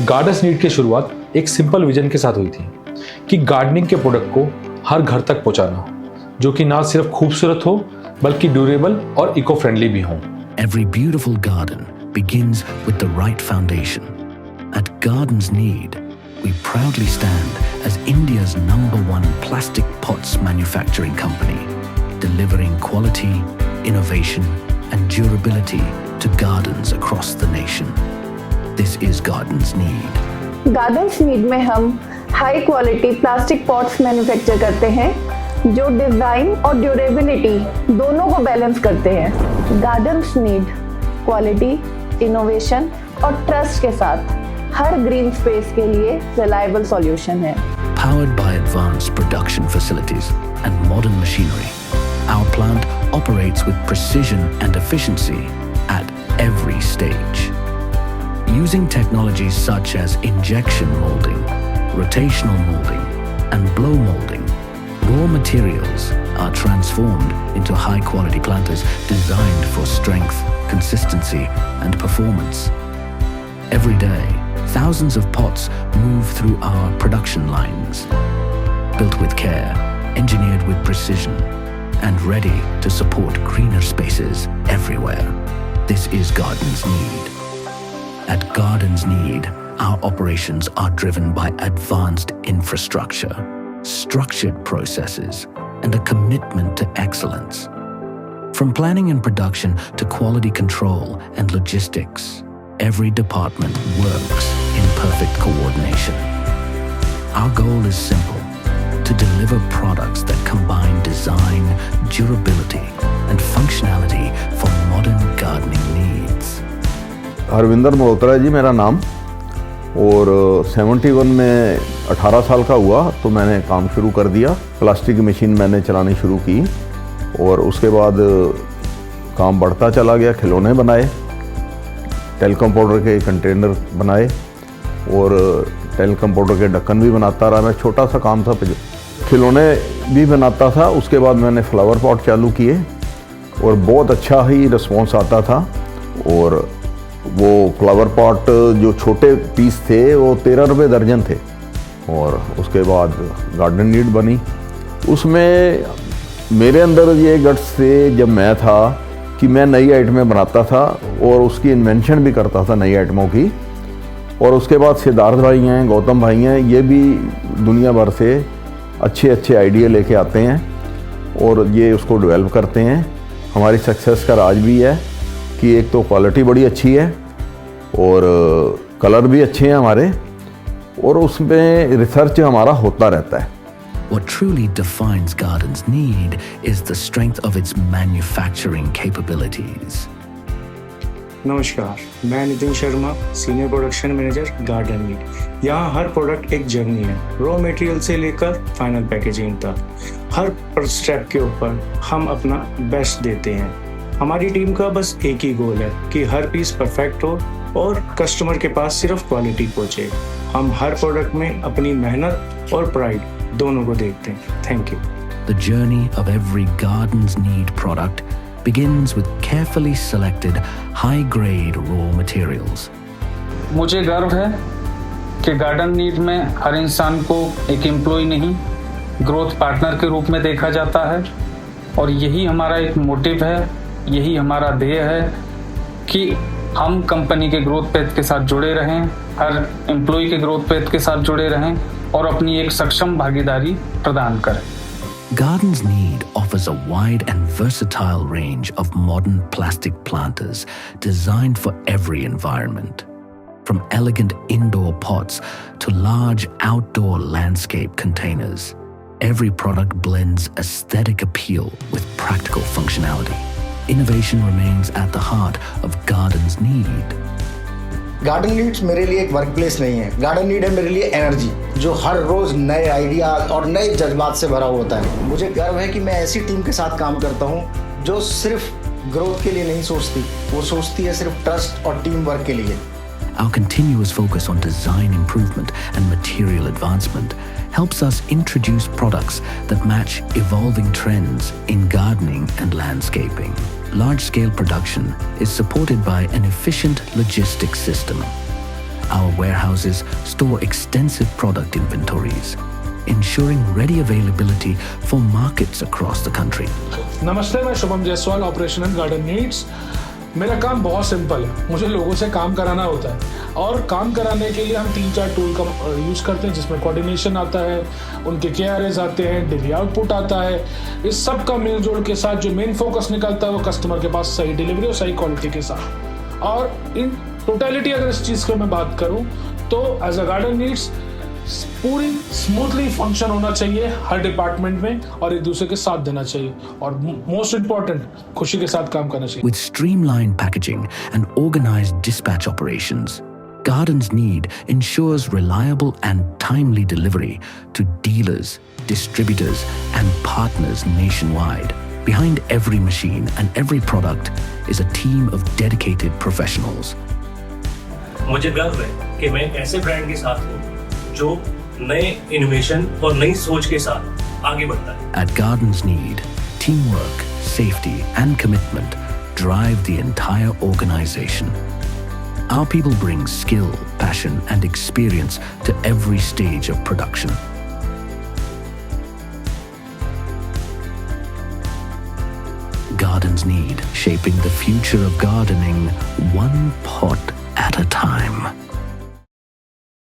Gardens need की शुरुआत एक सिंपल विजन के साथ हुई थी कि गार्डनिंग के प्रोडक्ट को हर घर तक पहुंचाना, जो कि ना सिर्फ खूबसूरत हो बल्कि ड्यूरेबल और इको फ्रेंडली भी हो। Every beautiful garden begins with the right foundation. At Gardens Need, we proudly stand as India's #1 plastic pots manufacturing company, delivering quality, innovation, and durability to gardens across the nation. This is Gardens Need. Gardens need में हम high quality plastic pots manufacture करते हैं जो design और durability दोनों को balance करते हैं। गार्डन्स नीड क्वालिटी, इनोवेशन और ट्रस्ट के साथ हर ग्रीन स्पेस के लिए रिलायबल सॉल्यूशन है। Powered by advanced production facilities and modern machinery, our plant operates with precision and efficiency at every stage. Using technologies such as injection molding, rotational molding, and blow molding, raw materials are transformed into high-quality planters designed for strength, consistency, and performance. Every day, thousands of pots move through our production lines, built with care, engineered with precision, and ready to support greener spaces everywhere. This is Gardens Need. At Gardens Need, our operations are driven by advanced infrastructure, structured processes, and a commitment to excellence. From planning and production to quality control and logistics, every department works in perfect coordination. Our goal is simple: to deliver products that combine design, durability, and functionality for modern gardening needs. Harvinder Malhotra ji मेरा नाम, और 71 में 18 साल का हुआ तो मैंने काम शुरू कर दिया। प्लास्टिक की मशीन मैंने चलानी शुरू की और उसके बाद काम बढ़ता चला गया। खिलौने बनाए, टेलीकॉम पाउडर के कंटेनर बनाए और टेलीकॉम पाउडर के ढक्कन भी बनाता रहा मैं। छोटा सा काम था, खिलौने भी बनाता था। उसके बाद मैंने फ्लावर पॉट चालू किए और बहुत अच्छा ही रिस्पॉन्स आता था। और वो फ्लावर पॉट जो छोटे पीस थे वो 13 रुपये दर्जन थे। और उसके बाद गार्डन नीड बनी। उसमें मेरे अंदर ये गट्स थे जब मैं था कि मैं नई आइटमें बनाता था और उसकी इन्वेंशन भी करता था नई आइटमों की। और उसके बाद सिद्धार्थ भाई हैं, गौतम भाई हैं, ये भी दुनिया भर से अच्छे अच्छे आइडिया लेके आते हैं और ये उसको डेवलप करते हैं। हमारी सक्सेस का राज भी है कि एक तो क्वालिटी बड़ी अच्छी है और कलर भी अच्छे हैं हमारे, और उसमें रिसर्च हमारा होता रहता है। What truly defines Gardens Need is the strength of its manufacturing capabilities. नमस्कार, मैं Nitin Sharma, senior production manager, garden need. यहाँ हर प्रोडक्ट एक जर्नी है, रॉ मटेरियल से लेकर फाइनल पैकेजिंग तक। हर स्टेप के ऊपर हम अपना बेस्ट देते हैं। हमारी टीम का बस एक ही गोल है कि हर पीस परफेक्ट हो और कस्टमर के पास सिर्फ क्वालिटी पहुँचे। हम हर प्रोडक्ट में अपनी मेहनत और प्राइड दोनों को देखते हैं। Thank you. The journey of every Gardens Need product begins with carefully selected high-grade raw materials. मुझे गर्व है कि गार्डन नीड में हर इंसान को एक एम्प्लॉय नहीं, ग्रोथ पार्टनर के रूप में देखा जाता है। और यही हमारा एक मोटिव है, यही हमारा ध्येय है कि हम कंपनी के ग्रोथ पेथ के साथ जुड़े रहें, हर एम्प्लॉय के ग्रोथ पेथ के साथ जुड़े रहें और अपनी एक सक्षम भागीदारी प्रदान करें। Gardens Need offers a wide and versatile range of modern plastic planters designed for every environment. From elegant indoor pots to large outdoor landscape containers, every product blends aesthetic appeal with practical functionality. Innovation remains at the heart of Gardens Need. Garden needs मेरे लिए एक work place नहीं है, garden need है मेरे लिए energy, जो हर रोज नए आइडिया और नए जज्बात से भरा होता है। मुझे गर्व है कि मैं ऐसी टीम के साथ काम करता हूँ जो सिर्फ ग्रोथ के लिए नहीं सोचती, वो सोचती है सिर्फ ट्रस्ट और टीम वर्क के लिए। Our continuous focus on design improvement and material advancement helps us introduce products that match evolving trends in gardening and landscaping. Large-scale production is supported by an efficient logistics system. Our warehouses store extensive product inventories, ensuring ready availability for markets across the country. नमस्ते, मैं Shubham Jaiswal, operational garden needs. मेरा काम बहुत simple है, मुझे लोगों से काम कराना होता है और काम कराने के लिए हम 3-4 टूल का यूज़ करते हैं, जिसमें कोऑर्डिनेशन आता है, उनके KRAs आते हैं, डेली आउटपुट आता है। इस सब का मेलजोल के साथ जो मेन फोकस निकलता है वो कस्टमर के पास सही डिलीवरी और सही क्वालिटी के साथ। और इन टोटलिटी अगर इस चीज़ की मैं बात करूँ तो एज अ गार्डन नीड्स पूरी स्मूथली फंक्शन होना चाहिए हर डिपार्टमेंट में और एक दूसरे के साथ देना चाहिए और मोस्ट इम्पोर्टेंट खुशी के साथ काम करना चाहिए। With streamlined packaging and organized dispatch operations, Gardens Need ensures reliable and timely delivery to dealers, distributors, and partners nationwide. Behind every machine and every product is a team of dedicated professionals. मुझे गर्व है कि मैं एक ऐसे brand के साथ हूँ जो नए इनोवेशन और नई सोच के साथ आगे बढ़ता है। At Gardens Need, teamwork, safety, and commitment drive the entire organization. Our people bring skill, passion, and experience to every stage of production. Gardens Need, shaping the future of gardening one pot at a time.